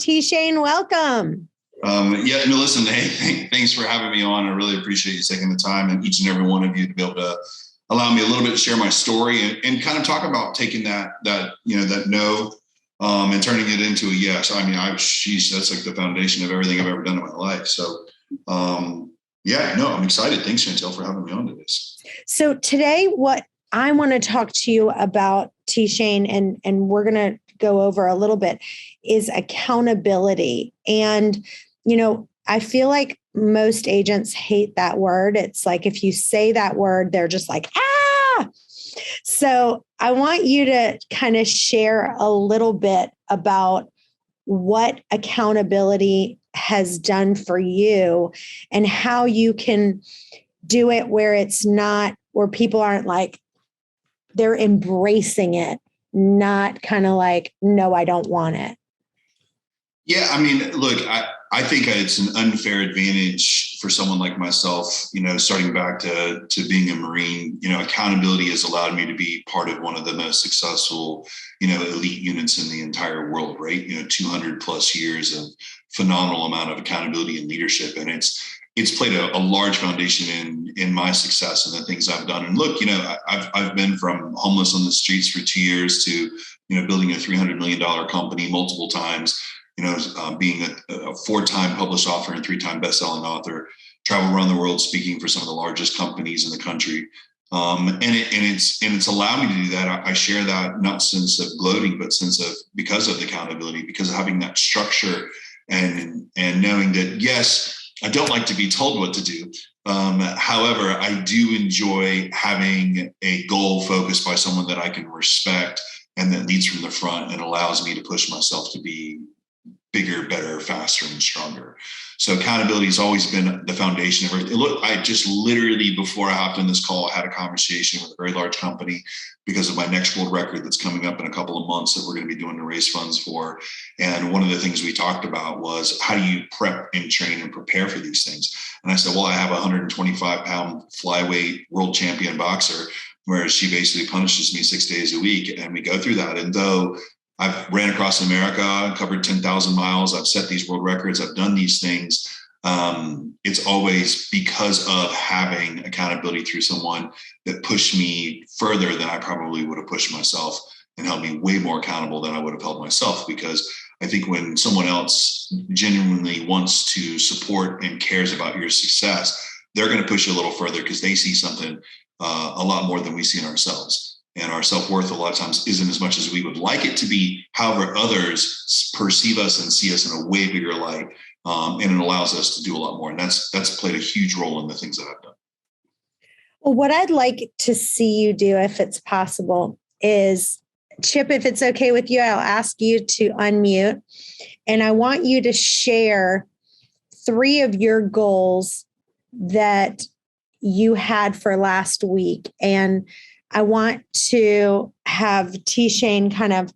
TShane, welcome. Listen, hey, thanks for having me on. I really appreciate you taking the time and each and every one of you to be able to allow me a little bit to share my story and kind of talk about taking that no and turning it into a yes. I mean, that's like the foundation of everything I've ever done in my life. So, I'm excited. Thanks, Chantel, for having me on to this. So today, what I want to talk to you about, TShane, and we're going to go over a little bit, is accountability. And, I feel like most agents hate that word. It's like, if you say that word, they're just like, ah. So I want you to kind of share a little bit about what accountability has done for you and how you can do it where people aren't like, they're embracing it, not kind of like, no, I don't want it. Yeah. I mean, look, I think it's an unfair advantage for someone like myself, starting back to being a Marine. Accountability has allowed me to be part of one of the most successful, elite units in the entire world, right? 200 plus years of phenomenal amount of accountability and leadership. And it's played a large foundation in my success and the things I've done. And look, I've been from homeless on the streets for 2 years to, building a $300 million company multiple times, being a 4-time published author and 3-time best-selling author, travel around the world speaking for some of the largest companies in the country. And it's allowed me to do that. I share that not sense of gloating, but because of the accountability, because of having that structure and knowing that, yes, I don't like to be told what to do. However, I do enjoy having a goal focused by someone that I can respect and that leads from the front and allows me to push myself to be bigger, better, faster, and stronger. So accountability has always been the foundation of everything. Look, I just literally, before I hopped on this call, I had a conversation with a very large company because of my next world record that's coming up in a couple of months that we're going to be doing to raise funds for. And one of the things we talked about was, how do you prep and train and prepare for these things? And I said, well, I have a 125-pound flyweight world champion boxer, where she basically punishes me 6 days a week. And we go through that. And though I've ran across America, covered 10,000 miles, I've set these world records, I've done these things, it's always because of having accountability through someone that pushed me further than I probably would have pushed myself and held me way more accountable than I would have held myself. Because I think when someone else genuinely wants to support and cares about your success, they're going to push you a little further because they see something a lot more than we see in ourselves. And our self-worth a lot of times isn't as much as we would like it to be. However, others perceive us and see us in a way bigger light. And it allows us to do a lot more. And that's played a huge role in the things that I've done. Well, what I'd like to see you do, if it's possible, is, Chip, if it's okay with you, I'll ask you to unmute. And I want you to share 3 of your goals that you had for last week. And I want to have TShane kind of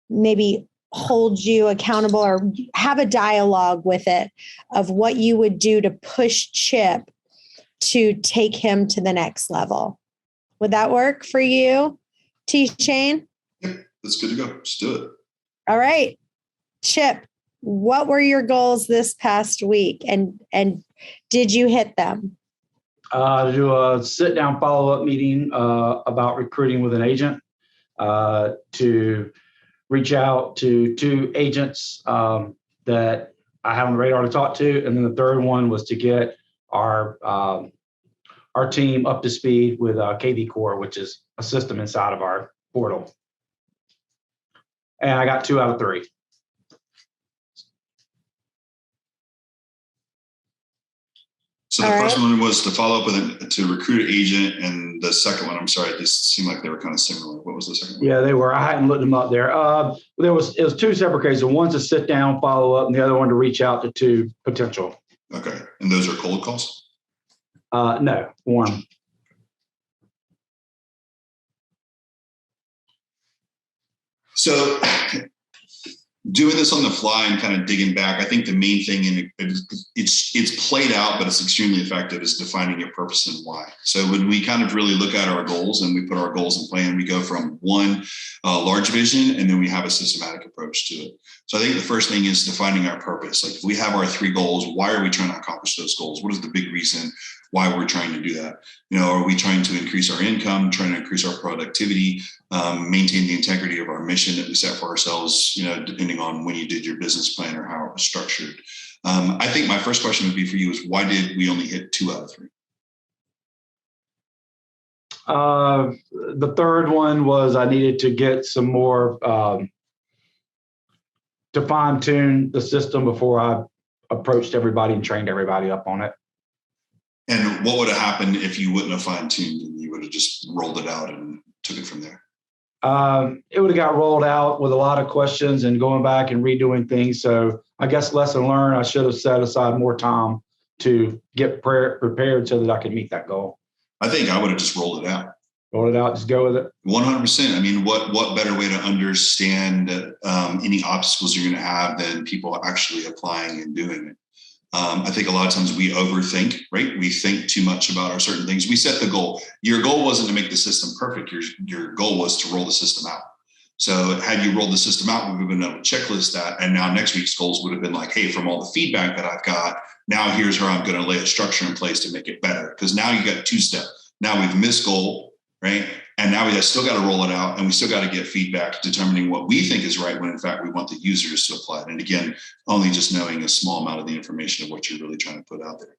maybe hold you accountable or have a dialogue with it of what you would do to push Chip to take him to the next level. Would that work for you, TShane? Yeah, that's good to go. Let's do it. All right. Chip, what were your goals this past week? And did you hit them? Do a sit-down follow-up meeting about recruiting with an agent, to reach out to 2 agents that I have on the radar to talk to. And then the third one was to get our team up to speed with KV Core, which is a system inside of our portal. And I got 2 out of 3. So the first one was to follow up to recruit an agent, and the second one, I'm sorry, it just seemed like they were kind of similar. What was the second one? Yeah, they were. I hadn't looked them up there. It was 2 separate cases. One's a sit down follow up, and the other one to reach out to 2 potential. Okay, and those are cold calls? No, warm. So doing this on the fly and kind of digging back, I think the main thing, and it's played out, but it's extremely effective, is defining your purpose and why. So when we kind of really look at our goals and we put our goals in plan, we go from one large vision, and then we have a systematic approach to it. So I think the first thing is defining our purpose. Like if we have our 3 goals, why are we trying to accomplish those goals? What is the big reason why we're trying to do that? Are we trying to increase our income, trying to increase our productivity, maintain the integrity of our mission that we set for ourselves, depending on when you did your business plan or how it was structured. I think my first question would be for you is, why did we only hit 2 out of 3? The third one was I needed to get some more to fine tune the system before I approached everybody and trained everybody up on it. And what would have happened if you wouldn't have fine tuned and you would have just rolled it out and took it from there? It would have got rolled out with a lot of questions and going back and redoing things. So I guess lesson learned, I should have set aside more time to get prepared so that I could meet that goal. I think I would have just rolled it out. Roll it out, just go with it. 100%. I mean, what better way to understand any obstacles you're going to have than people actually applying and doing it? I think a lot of times we overthink, right? We think too much about our certain things. We set the goal. Your goal wasn't to make the system perfect. Your goal was to roll the system out. So had you rolled the system out, we would have been able to checklist that. And now next week's goals would have been like, hey, from all the feedback that I've got, now here's where I'm going to lay a structure in place to make it better. Because now you got 2 steps. Now we've missed goal, right? And now we still got to roll it out, and we still got to get feedback determining what we think is right when in fact we want the users to apply it. And again, only just knowing a small amount of the information of what you're really trying to put out there.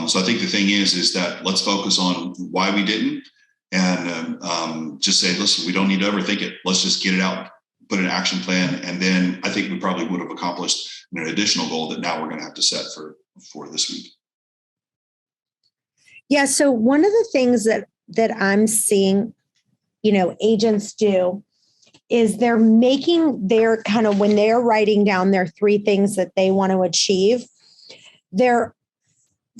So I think the thing is that let's focus on why we didn't, and just say, listen, we don't need to overthink it. Let's just get it out, put an action plan. And then I think we probably would have accomplished an additional goal that now we're going to have to set for this week. Yeah. So one of the things that I'm seeing, agents do is they're making their kind of, when they're writing down their 3 things that they want to achieve, they're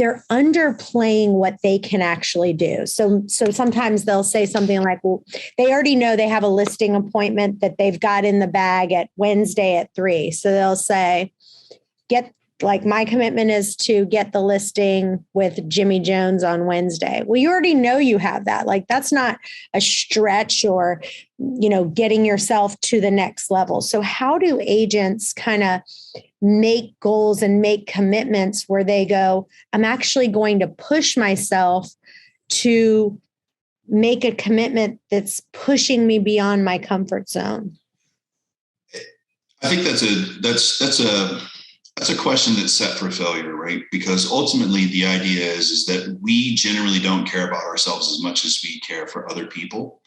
underplaying what they can actually do. So sometimes they'll say something like, well, they already know they have a listing appointment that they've got in the bag at Wednesday at 3. So they'll say, my commitment is to get the listing with Jimmy Jones on Wednesday. Well, you already know you have that. That's not a stretch or, getting yourself to the next level. So how do agents kind of make goals and make commitments where they go, I'm actually going to push myself to make a commitment that's pushing me beyond my comfort zone? I think that's a question that's set for failure, right? Because ultimately the idea is that we generally don't care about ourselves as much as we care for other people.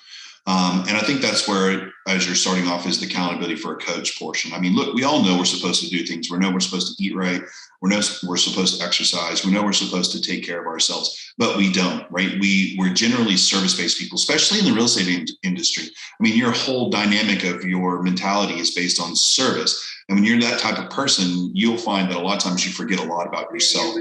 And I think that's where, as you're starting off, is the accountability for a coach portion. I mean, look, we all know we're supposed to do things. We know we're supposed to eat right. We know we're supposed to exercise. We know we're supposed to take care of ourselves, but we don't, right? We're generally service-based people, especially in the real estate industry. I mean, your whole dynamic of your mentality is based on service. And when you're that type of person, you'll find that a lot of times you forget a lot about yourself.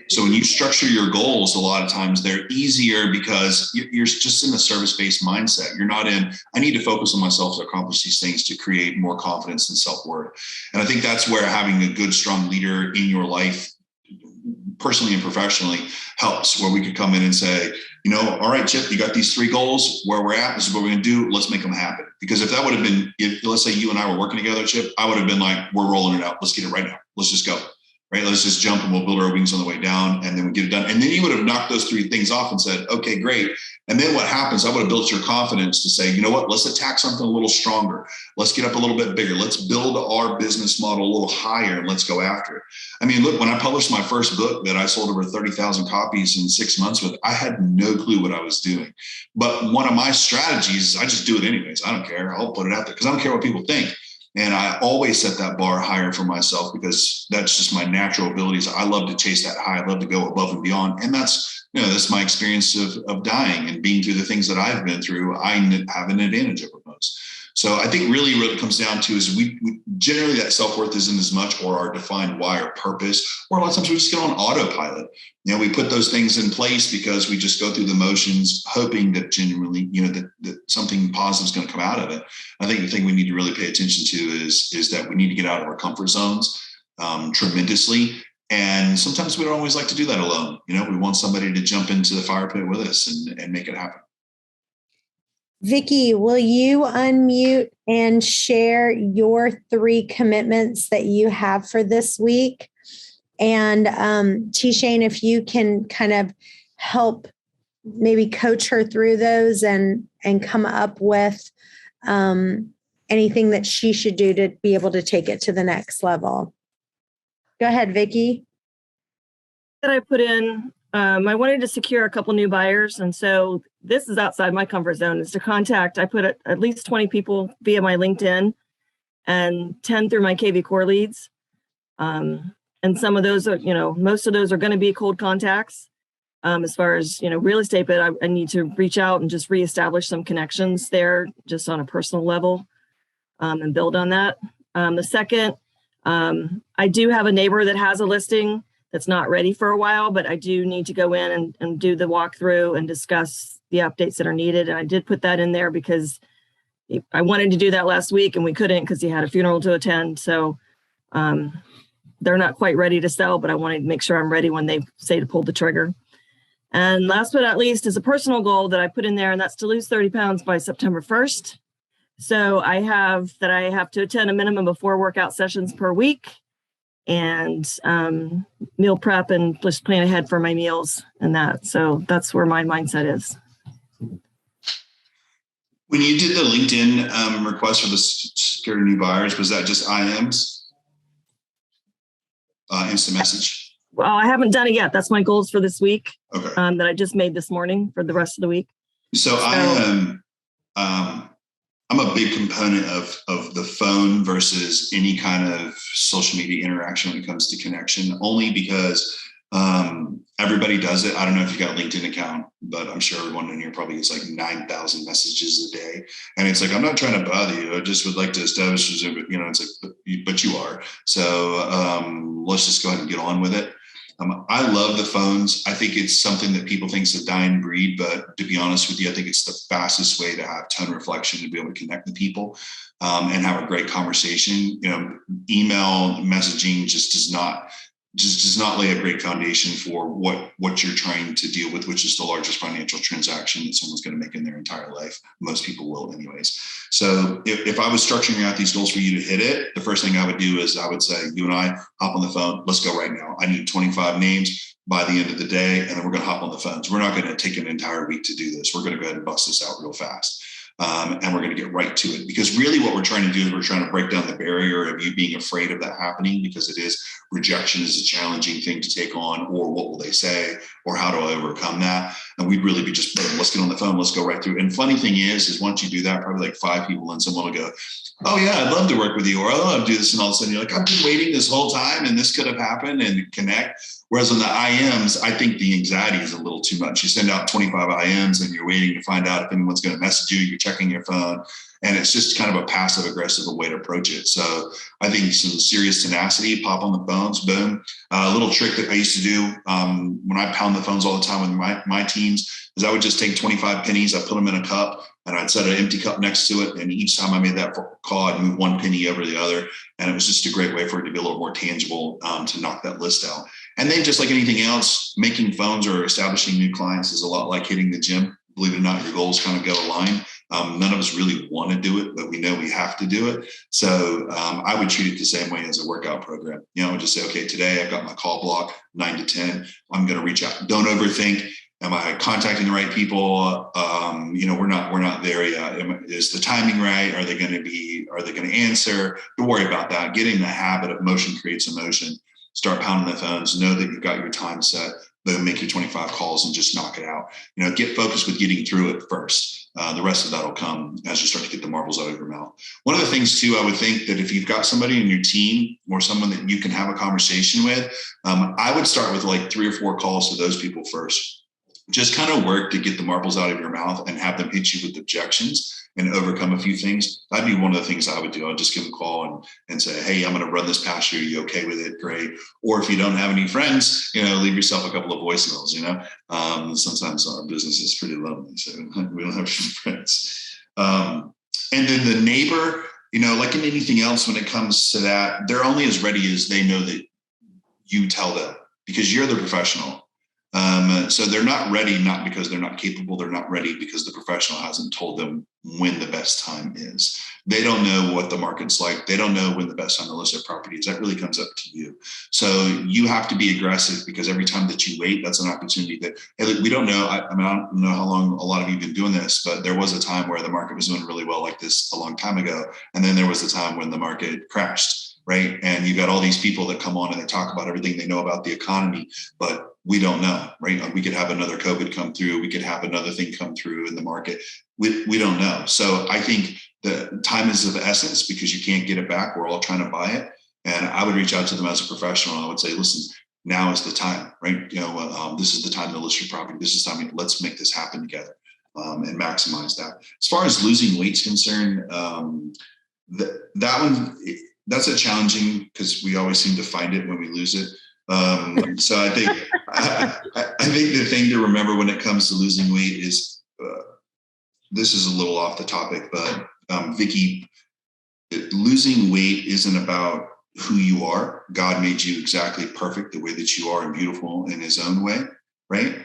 So when you structure your goals, a lot of times they're easier because you're just in a service-based mindset. You're not in, I need to focus on myself to accomplish these things to create more confidence and self-worth. And I think that's where having a good, strong leader in your life, personally and professionally, helps, where we could come in and say, all right, Chip, you got these 3 goals. Where we're at, this is what we're going to do. Let's make them happen. Because if that would have been, let's say you and I were working together, Chip, I would have been like, we're rolling it out. Let's get it right now. Let's just go. Right? Let's just jump and we'll build our wings on the way down, and then we get it done. And then you would have knocked those 3 things off and said, okay, great. And then what happens, I would have built your confidence to say, you know what, let's attack something a little stronger. Let's get up a little bit bigger. Let's build our business model a little higher and let's go after it. I mean, look, when I published my first book that I sold over 30,000 copies in 6 months with, I had no clue what I was doing. But one of my strategies is I just do it anyways. I don't care. I'll put it out there because I don't care what people think. And I always set that bar higher for myself because that's just my natural abilities. I love to chase that high. I love to go above and beyond. And that's my experience of dying and being through the things that I've been through. I have an advantage over most. So I think really what it comes down to is we generally that self-worth isn't as much or our defined why or purpose, or a lot of times we just get on autopilot. We put those things in place because we just go through the motions, hoping that genuinely, that something positive is going to come out of it. I think the thing we need to really pay attention to is that we need to get out of our comfort zones tremendously. And sometimes we don't always like to do that alone. We want somebody to jump into the fire pit with us and make it happen. Vicki, will you unmute and share your 3 commitments that you have for this week? And TShane, if you can kind of help maybe coach her through those and come up with anything that she should do to be able to take it to the next level. Go ahead, Vicki. That I put in, I wanted to secure a couple new buyers. And so this is outside my comfort zone, is to contact, I put at least 20 people via my LinkedIn and 10 through my KV Core leads. And some of those are, most of those are going to be cold contacts as far as, real estate, but I need to reach out and just reestablish some connections there just on a personal level and build on that. The second, I do have a neighbor that has a listing that's not ready for a while, but I do need to go in and do the walkthrough and discuss the updates that are needed. And I did put that in there because I wanted to do that last week and we couldn't because he had a funeral to attend. So they're not quite ready to sell, but I wanted to make sure I'm ready when they say to pull the trigger. And last but not least is a personal goal that I put in there, and that's to lose 30 pounds by September 1st. So I have to attend a minimum of 4 workout sessions per week, and meal prep and just plan ahead for my meals and that. So that's where my mindset is. When you did the LinkedIn request for the secure new buyers, was that just IMs? Instant message? Well, I haven't done it yet. That's my goals for this week. Okay. That I just made this morning for the rest of the week. So I am, I'm a big component of the phone versus any kind of social media interaction when it comes to connection, only because everybody does it. I don't know if you got a LinkedIn account, but I'm sure everyone in here probably gets like 9,000 messages a day. And it's like, I'm not trying to bother you. I just would like to establish, it's like, but you are. So let's just go ahead and get on with it. I love the phones. I think it's something that people think is a dying breed, but to be honest with you, I think it's the fastest way to have tone reflection, to be able to connect with people and have a great conversation. Email messaging just does not lay a great foundation for what you're trying to deal with, which is the largest financial transaction that someone's going to make in their entire life. Most people will anyways. So if I was structuring out these goals for you to hit it, the first thing I would do is I would say, you and I hop on the phone. Let's go right now. I need 25 names by the end of the day, and then we're going to hop on the phones. We're not going to take an entire week to do this. We're going to go ahead and bust this out real fast. And we're going to get right to it, because really what we're trying to do is we're trying to break down the barrier of you being afraid of that happening, because rejection is a challenging thing to take on, or what will they say, or how do I overcome that? And we'd really be just, let's get on the phone, let's go right through. And funny thing is once you do that, probably like 5 people and someone will go, oh yeah, I'd love to work with you, or I love to do this. And all of a sudden you're like, I've been waiting this whole time and this could have happened, and connect. Whereas on the IMs, I think the anxiety is a little too much. You send out 25 IMs and you're waiting to find out if anyone's going to message you. You're checking your phone, and it's just kind of a passive aggressive way to approach it. So I think some serious tenacity, pop on the phones, boom. A little trick that I used to do when I pound the phones all the time with my teams is I would just take 25 pennies, I put them in a cup, and I'd set an empty cup next to it. And each time I made that call, I'd move 1 penny over the other. And it was just a great way for it to be a little more tangible to knock that list out. And then just like anything else, making phones or establishing new clients is a lot like hitting the gym. Believe it or not, your goals kind of go aligned. None of us really want to do it, but we know we have to do it. So I would treat it the same way as a workout program. I would just say, okay, today I've got my call block 9 to 10. I'm going to reach out. Don't overthink. Am I contacting the right people? We're not there yet. Is the timing right? Are they going to answer? Don't worry about that. Get in the habit of motion creates emotion. Start pounding the phones. Know that you've got your time set. Then make your 25 calls and just knock it out. Get focused with getting through it first. The rest of that will come as you start to get the marbles out of your mouth. One of the things too, I would think that if you've got somebody in your team or someone that you can have a conversation with, I would start with like 3 or 4 calls to those people first. just kind of work to get the marbles out of your mouth and have them hit you with objections and overcome a few things. That'd be one of the things I would do. I'd just give them a call and say, hey, I'm going to run this past you. Are you okay with it? Great. Or if you don't have any friends, leave yourself a couple of voicemails, sometimes our business is pretty lonely, so we don't have any friends. And then the neighbor, like in anything else, when it comes to that, they're only as ready as they know that you tell them, because you're the professional. So they're not ready, not because they're not capable. They're not ready because the professional hasn't told them when the best time is. They don't know what the market's like. They don't know when the best time to list their property is. That really comes up to you. So you have to be aggressive, because every time that you wait, that's an opportunity that, hey, look, we don't know. I don't know how long a lot of you have been doing this, but there was a time where the market was doing really well like this a long time ago. And then there was a time when the market crashed, right? And you got all these people that come on and they talk about everything they know about the economy, but we don't know, right? We could have another COVID come through. We could have another thing come through in the market. We don't know. So I think the time is of the essence, because you can't get it back. We're all trying to buy it. And I would reach out to them as a professional. I would say, listen, now is the time, right? This is the time to list your property. This is the time. Let's make this happen together and maximize that. As far as losing weight's concerned, that one, that's a challenging, because we always seem to find it when we lose it. So I think the thing to remember when it comes to losing weight is, this is a little off the topic, but Vicky, losing weight isn't about who you are. God made you exactly perfect the way that you are and beautiful in his own way, right?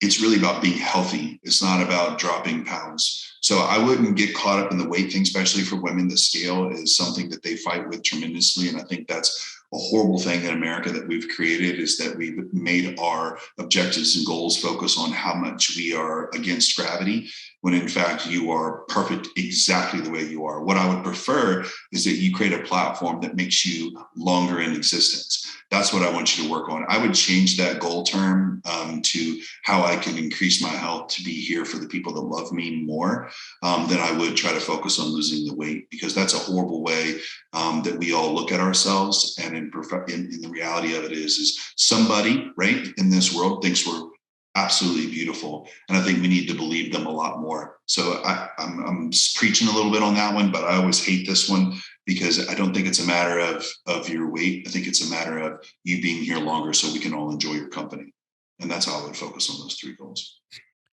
It's really about being healthy. It's not about dropping pounds. So I wouldn't get caught up in the weight thing, especially for women. The scale is something that they fight with tremendously. And I think that's a horrible thing in America that we've created, is that we've made our objectives and goals focus on how much we are against gravity, when in fact you are perfect exactly the way you are. What I would prefer is that you create a platform that makes you longer in existence. That's what I want you to work on. I would change that goal term to how I can increase my health to be here for the people that love me more than I would try to focus on losing the weight, because that's a horrible way that we all look at ourselves. And in the reality of it is somebody, right, in this world thinks we're absolutely beautiful. And I think we need to believe them a lot more. So I'm preaching a little bit on that one, but I always hate this one, because I don't think it's a matter of your weight. I think it's a matter of you being here longer so we can all enjoy your company. And that's how I would focus on those three goals.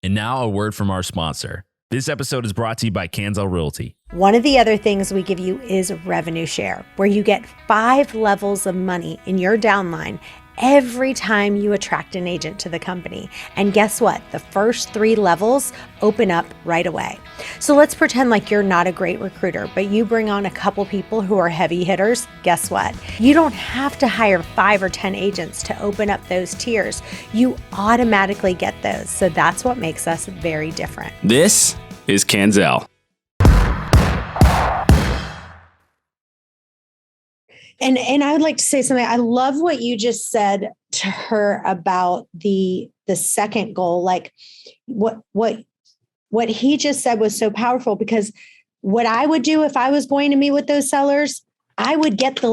And now a word from our sponsor. This episode is brought to you by Kanzel Realty. One of the other things we give you is revenue share, where you get 5 levels of money in your downline every time you attract an agent to the company. And guess what? The first 3 levels open up right away. So let's pretend like you're not a great recruiter, but you bring on a couple people who are heavy hitters. Guess what? You don't have to hire 5 or 10 agents to open up those tiers. You automatically get those. So that's what makes us very different. This is Kanzel. And I would like to say something. I love what you just said to her about the second goal. Like what he just said was so powerful, because what I would do if I was going to meet with those sellers, I would get the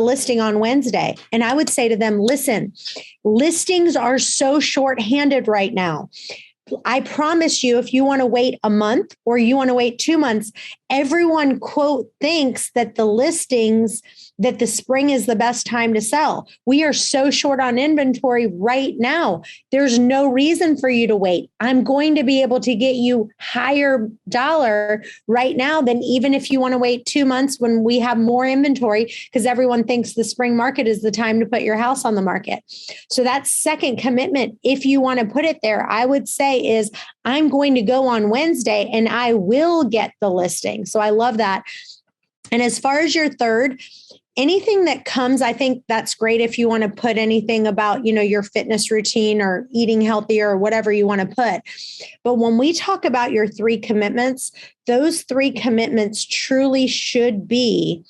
listing on Wednesday. And I would say to them, listen, listings are so short-handed right now. I promise you, if you want to wait a month or you want to wait 2 months, everyone, quote, thinks that that the spring is the best time to sell. We are so short on inventory right now. There's no reason for you to wait. I'm going to be able to get you higher dollar right now than even if you want to wait 2 months when we have more inventory, because everyone thinks the spring market is the time to put your house on the market. So that second commitment, if you want to put it there, I would say is, I'm going to go on Wednesday and I will get the listing. So I love that. And as far as your third, anything that comes, I think that's great if you want to put anything about, your fitness routine or eating healthier or whatever you want to put. But when we talk about your 3 commitments, those 3 commitments truly should be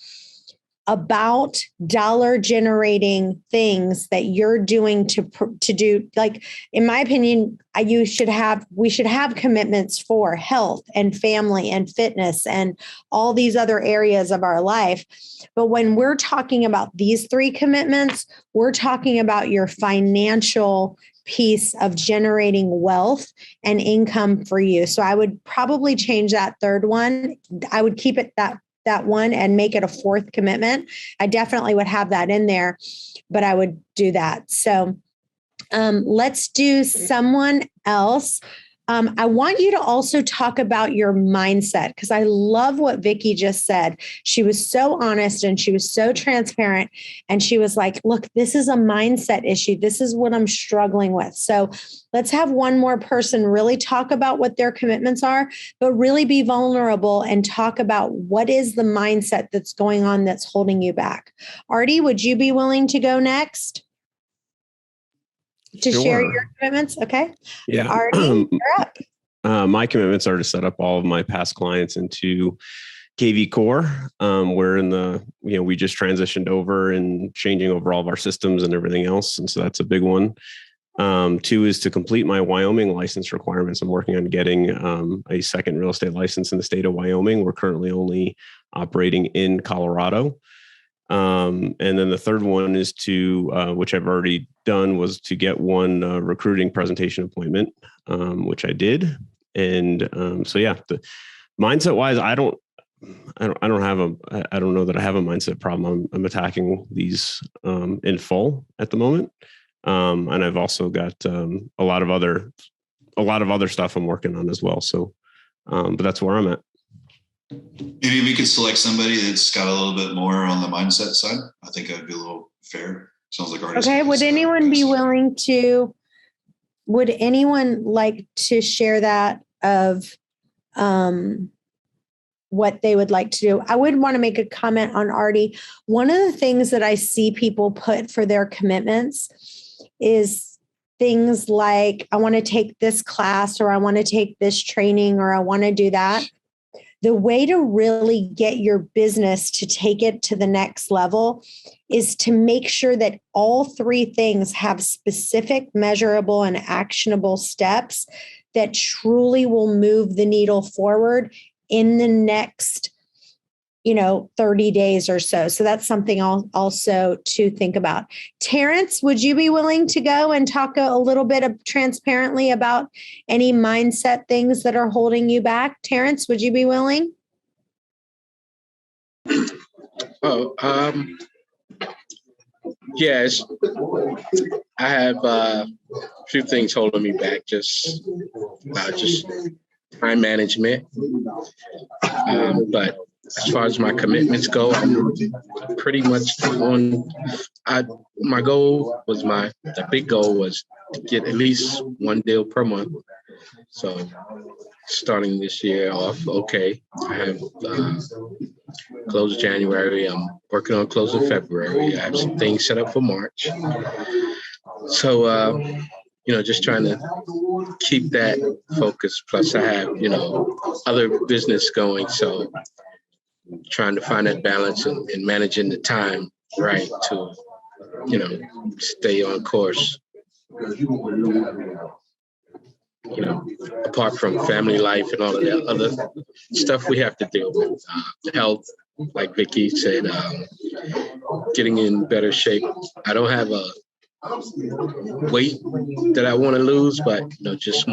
about dollar generating things that you're doing to do. Like, in my opinion, we should have commitments for health and family and fitness and all these other areas of our life. But when we're talking about these three commitments, we're talking about your financial piece of generating wealth and income for you. So I would probably change that third one. I would keep it that one and make it a fourth commitment. I definitely would have that in there, but I would do that. So let's do someone else. I want you to also talk about your mindset, because I love what Vicki just said. She was so honest and she was so transparent. And she was like, look, this is a mindset issue. This is what I'm struggling with. So let's have one more person really talk about what their commitments are, but really be vulnerable and talk about what is the mindset that's going on that's holding you back. Artie, would you be willing to go next? To share your commitments? Okay. Yeah. Artie, you're up. My commitments are to set up all of my past clients into KV Core. We're in we just transitioned over and changing over all of our systems and everything else. And so that's a big one. 2 is to complete my Wyoming license requirements. I'm working on getting a second real estate license in the state of Wyoming. We're currently only operating in Colorado. And then the third one is to, which I've already done, was to get one recruiting presentation appointment, which I did. And so, yeah, the mindset wise, I don't know that I have a mindset problem. I'm attacking these in full at the moment. And I've also got a lot of other stuff I'm working on as well. So, but that's where I'm at. Maybe we could select somebody that's got a little bit more on the mindset side. I think that'd be a little fair. Sounds like artists. Okay. Would anyone be willing to? Would anyone like to share that of what they would like to do? I would want to make a comment on Artie. One of the things that I see people put for their commitments is things like, I want to take this class, or I want to take this training, or I want to do that. The way to really get your business to take it to the next level is to make sure that all three things have specific, measurable, and actionable steps that truly will move the needle forward in the next 30 days or so. So that's something also to think about. Terrence, would you be willing to go and talk a little bit transparently about any mindset things that are holding you back? Terrence, would you be willing? Yes. I have a few things holding me back, just time management. But as far as my commitments go, I'm pretty much on. My goal was the big goal was to get at least one deal per month. So starting this year off, okay, I have closed January. I'm working on closing February. I have some things set up for March. So, just trying to keep that focus. Plus I have, other business going. So trying to find that balance and managing the time right to, stay on course. Apart from family life and all of that other stuff we have to deal with. Health, like Vicki said, getting in better shape. I don't have a weight that I want to lose, but just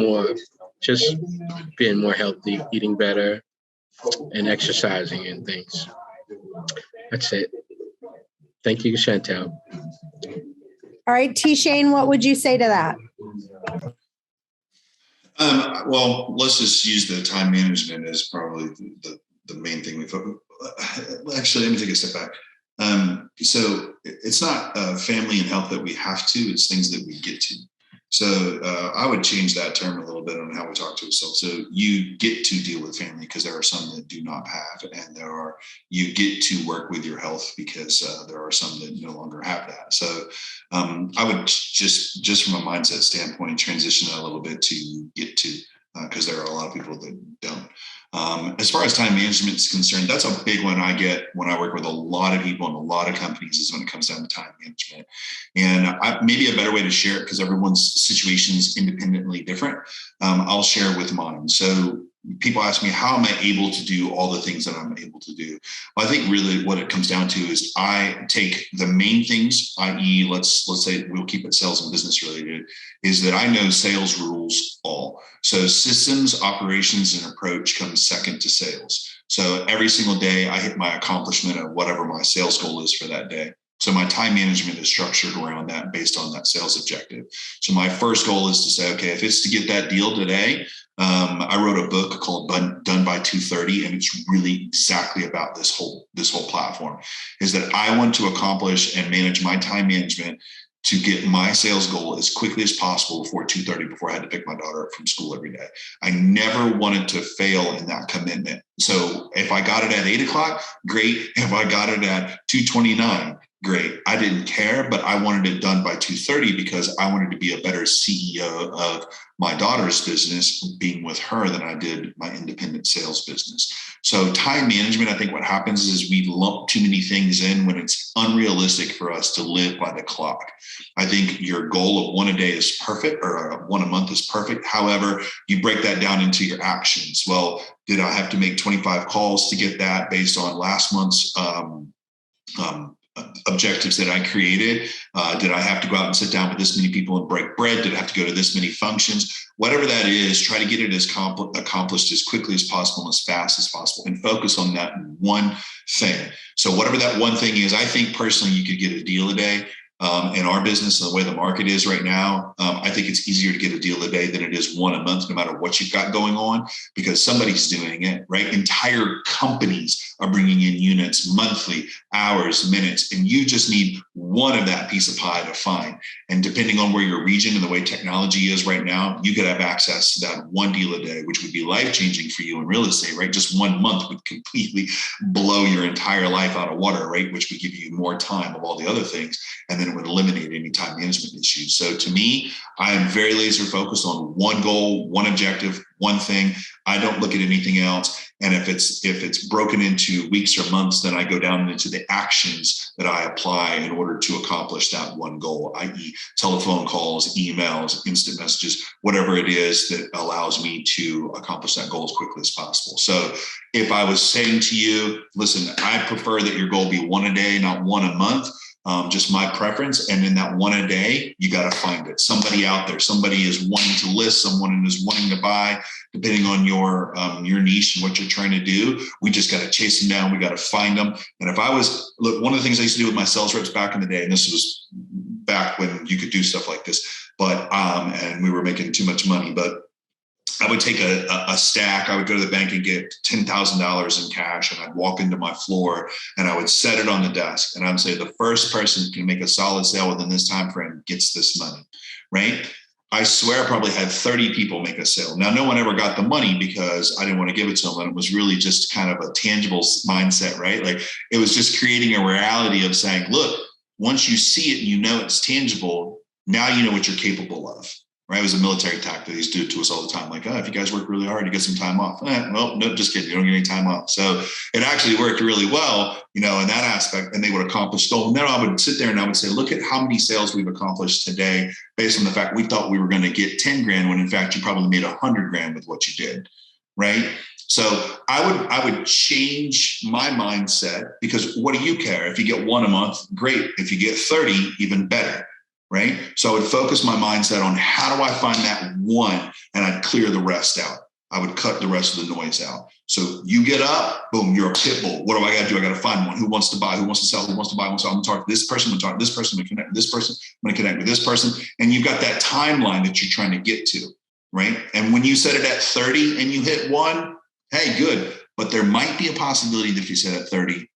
being more healthy, eating better, and exercising and things. That's it. Thank you, Chantel. All right, TShane, what would you say to that? Well, let's just use the time management as probably the main thing we focus. Actually, let me take a step back. So it's not family and health that we have to, it's things that we get to. So I would change that term a little bit on how we talk to ourselves. So you get to deal with family because there are some that do not have, and you get to work with your health because there are some that no longer have that. So I would just from a mindset standpoint, transition that a little bit to get to. because there are a lot of people that don't. As far as time management is concerned, that's a big one I get when I work with a lot of people and a lot of companies, is when it comes down to time management. And maybe a better way to share it, because everyone's situation is independently different, I'll share with mine. So people ask me, how am I able to do all the things that I'm able to do? Well, I think really what it comes down to is I take the main things, i.e., let's say we'll keep it sales and business related, is that I know sales rules all. So systems, operations, and approach comes second to sales. So every single day I hit my accomplishment of whatever my sales goal is for that day. So my time management is structured around that based on that sales objective. So my first goal is to say, okay, if it's to get that deal today, I wrote a book called Done by 2:30, and it's really exactly about this whole platform, is that I want to accomplish and manage my time management to get my sales goal as quickly as possible before 2:30, before I had to pick my daughter up from school every day. I never wanted to fail in that commitment. So if I got it at 8 o'clock, great. If I got it at 2:29, great. I didn't care, but I wanted it done by 2:30 because I wanted to be a better CEO of my daughter's business being with her than I did my independent sales business. So time management, I think what happens is we lump too many things in when it's unrealistic for us to live by the clock. I think your goal of one a day is perfect, or one a month is perfect. However, you break that down into your actions. Well, did I have to make 25 calls to get that based on last month's objectives that I created? Did I have to go out and sit down with this many people and break bread? Did I have to go to this many functions? Whatever that is, try to get it as accomplished as quickly as possible, as fast as possible, and focus on that one thing. So whatever that one thing is, I think personally you could get a deal a day. In our business and the way the market is right now, I think it's easier to get a deal a day than it is one a month, no matter what you've got going on, because somebody's doing it, right? Entire companies are bringing in units monthly, hours, minutes, and you just need one of that piece of pie to find. And depending on where your region and the way technology is right now, you could have access to that one deal a day, which would be life-changing for you in real estate, right? Just 1 month would completely blow your entire life out of water, right? Which would give you more time of all the other things. And then it would eliminate any time management issues. So to me, I am very laser focused on one goal, one objective, one thing. I don't look at anything else. And if it's broken into weeks or months, then I go down into the actions that I apply in order to accomplish that one goal, i.e. telephone calls, emails, instant messages, whatever it is that allows me to accomplish that goal as quickly as possible. So if I was saying to you, listen, I prefer that your goal be one a day, not one a month. Just my preference. And in that one a day, you got to find it. Somebody out there, somebody is wanting to list, someone is wanting to buy, depending on your niche and what you're trying to do. We just got to chase them down. We got to find them. And if I was, look, one of the things I used to do with my sales reps back in the day, and this was back when you could do stuff like this, but, and we were making too much money, but I would take a stack. I would go to the bank and get $10,000 in cash, and I'd walk into my floor and I would set it on the desk. And I would say, the first person who can make a solid sale within this time frame gets this money, right? I swear I probably had 30 people make a sale. Now, no one ever got the money because I didn't want to give it to them. And it was really just kind of a tangible mindset, right? Like, it was just creating a reality of saying, look, once you see it and you know it's tangible, now you know what you're capable of. Right? It was a military tactic they used to do to us all the time. Like, if you guys work really hard, you get some time off. Well, no, just kidding. You don't get any time off. So it actually worked really well, in that aspect. And they would accomplish goals. And then I would sit there and I would say, look at how many sales we've accomplished today based on the fact we thought we were going to get 10 grand when in fact you probably made 100 grand with what you did. Right? So I would change my mindset, because what do you care? If you get one a month, great. If you get 30, even better. Right? So I would focus my mindset on how do I find that one, and I'd clear the rest out. I would cut the rest of the noise out. So you get up, boom, you're a pit bull. What do I got to do? I got to find one. Who wants to buy? Who wants to sell? Who wants to buy? I'm going to talk to this person. I'm going to talk to this person. I'm going to connect with this person. I'm going to connect with this person. And you've got that timeline that you're trying to get to, right? And when you set it at 30 and you hit one, hey, good. But there might be a possibility that if you set at 30,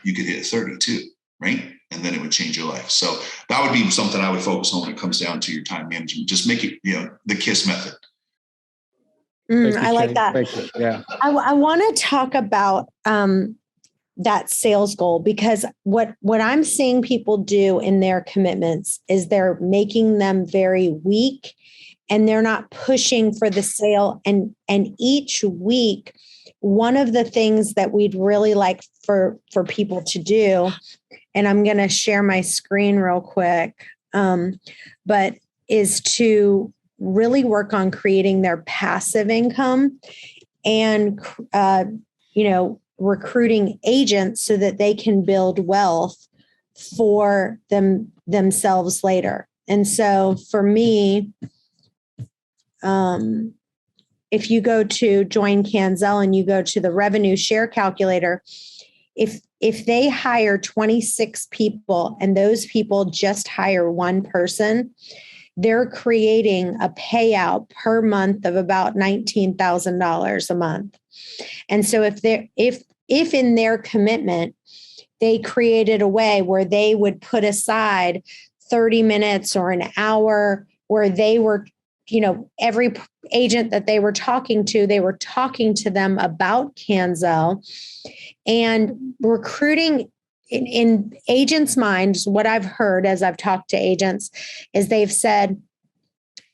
you could hit 32, right? And then it would change your life. So that would be something I would focus on when it comes down to your time management. Just make it, the KISS method. I like that. Yeah. I want to talk about that sales goal, because what I'm seeing people do in their commitments is they're making them very weak and they're not pushing for the sale. And each week, one of the things that we'd really like for people to do, and I'm going to share my screen real quick, but is to really work on creating their passive income and, recruiting agents so that they can build wealth for themselves later. And so for me, if you go to Join Canzel and you go to the revenue share calculator, if they hire 26 people and those people just hire one person, they're creating a payout per month of about $19,000 a month. And so if in their commitment, they created a way where they would put aside 30 minutes or an hour where they were, every agent that they were talking to them about Canzel, and recruiting in agents' minds. What I've heard as I've talked to agents is they've said,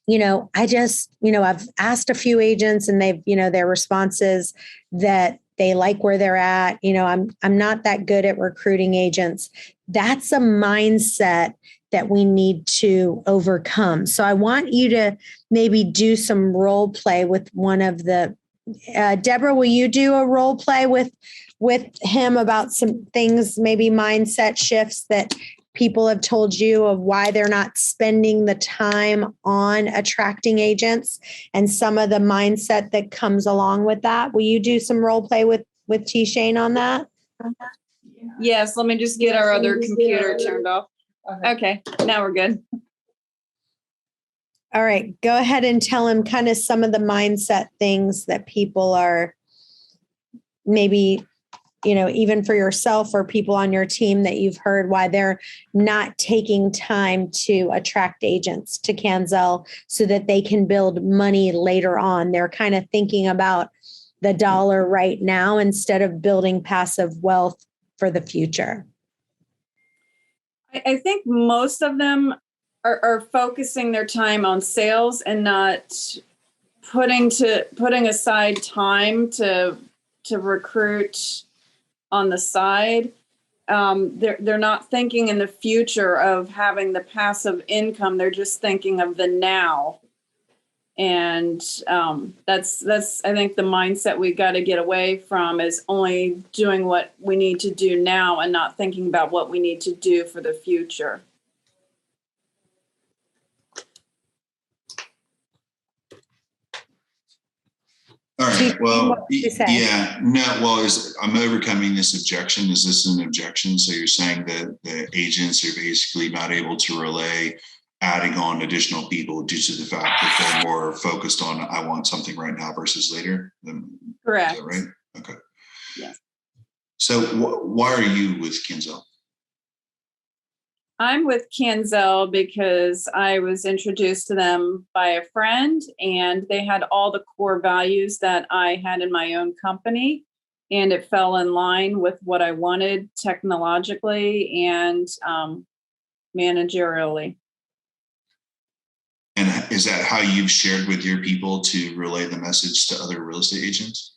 I've asked a few agents and they've, their responses that they like where they're at. I'm not that good at recruiting agents. That's a mindset that we need to overcome. So I want you to maybe do some role play with one of the, Deborah, will you do a role play with him about some things, maybe mindset shifts that people have told you of why they're not spending the time on attracting agents and some of the mindset that comes along with that? Will you do some role play with TShane on that? Yes, let me just get our other computer turned off. Okay, now we're good. All right, go ahead and tell him kind of some of the mindset things that people are maybe, even for yourself or people on your team that you've heard why they're not taking time to attract agents to Canzel so that they can build money later on. They're kind of thinking about the dollar right now instead of building passive wealth for the future. I think most of them are focusing their time on sales and not putting aside time to recruit on the side. They're not thinking in the future of having the passive income. They're just thinking of the now. And that's I think the mindset we got to get away from is only doing what we need to do now and not thinking about what we need to do for the future. All right. Well, yeah. No. Well, I'm overcoming this objection. Is this an objection? So you're saying that the agents are basically not able to relay adding on additional people due to the fact that they're more focused on I want something right now versus later? Correct. Is that right? Okay. Yes. So why are you with Canzel? I'm with Canzel because I was introduced to them by a friend, and they had all the core values that I had in my own company, and it fell in line with what I wanted technologically and managerially. And is that how you've shared with your people to relay the message to other real estate agents?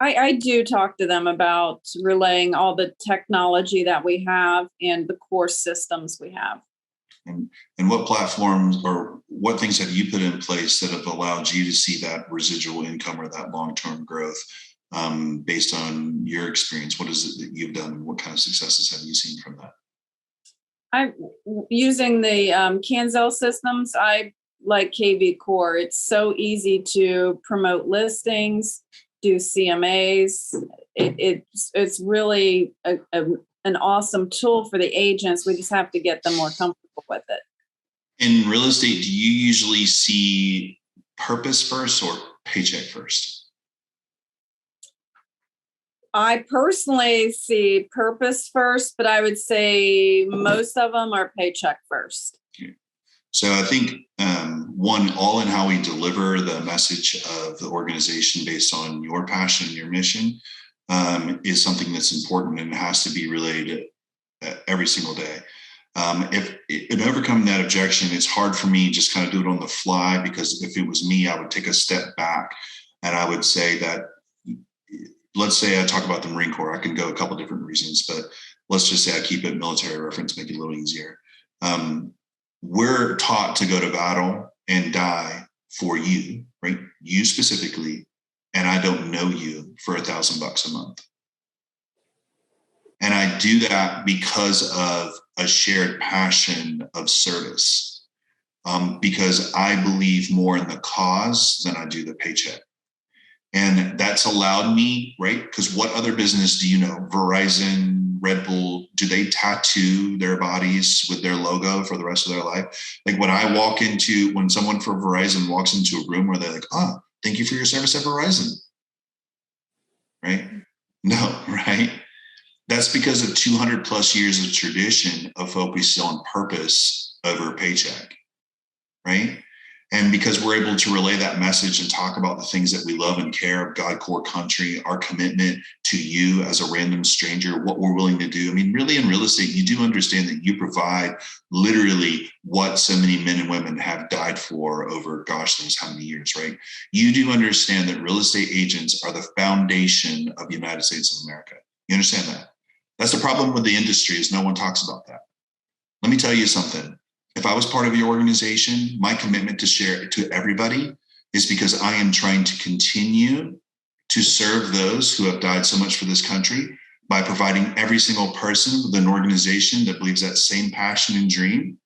I do talk to them about relaying all the technology that we have and the core systems we have. And what platforms or what things have you put in place that have allowed you to see that residual income or that long-term growth based on your experience? What is it that you've done? What kind of successes have you seen from that? I'm using the Canzel systems. I like KV Core. It's so easy to promote listings, do CMAs. It's really an awesome tool for the agents. We just have to get them more comfortable with it. In real estate, do you usually see purpose first or paycheck first? I personally see purpose first, but I would say most of them are paycheck first. Okay. So I think one, all in how we deliver the message of the organization based on your passion and your mission is something that's important and has to be relayed every single day. In overcoming that objection, it's hard for me just kind of do it on the fly, because if it was me, I would take a step back and I would say that, let's say I talk about the Marine Corps. I can go a couple different reasons, but let's just say I keep it military reference, make it a little easier. We're taught to go to battle and die for you, right? You specifically, and I don't know you, for $1,000 a month. And I do that because of a shared passion of service, because I believe more in the cause than I do the paycheck. And that's allowed me, right? Because what other business do you know? Verizon, Red Bull, do they tattoo their bodies with their logo for the rest of their life? Like when someone from Verizon walks into a room where they're like, oh, thank you for your service at Verizon, right? No, right? That's because of 200 plus years of tradition of focusing on purpose over paycheck, right? And because we're able to relay that message and talk about the things that we love and care of, God, core, country, our commitment to you as a random stranger, what we're willing to do. I mean, really in real estate, you do understand that you provide literally what so many men and women have died for over, gosh knows how many years, right? You do understand that real estate agents are the foundation of the United States of America. You understand that? That's the problem with the industry, is no one talks about that. Let me tell you something. If I was part of your organization, my commitment to share it to everybody is because I am trying to continue to serve those who have died so much for this country by providing every single person with an organization that believes that same passion and dream,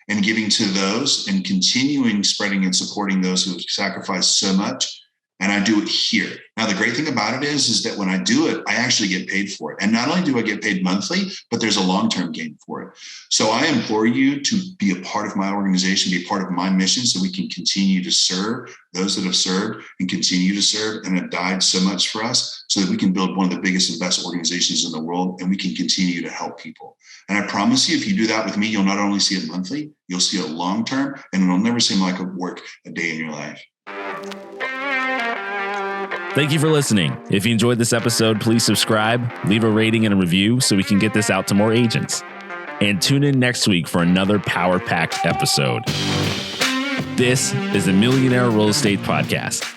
and giving to those and continuing spreading and supporting those who have sacrificed so much. And I do it here. Now, the great thing about it is that when I do it, I actually get paid for it. And not only do I get paid monthly, but there's a long-term gain for it. So I implore you to be a part of my organization, be a part of my mission, so we can continue to serve those that have served and continue to serve and have died so much for us, so that we can build one of the biggest and best organizations in the world, and we can continue to help people. And I promise you, if you do that with me, you'll not only see it monthly, you'll see it long-term, and it'll never seem like a work a day in your life. Thank you for listening. If you enjoyed this episode, please subscribe, leave a rating and a review so we can get this out to more agents. And tune in next week for another power-packed episode. This is the Millionaire Real Estate Podcast.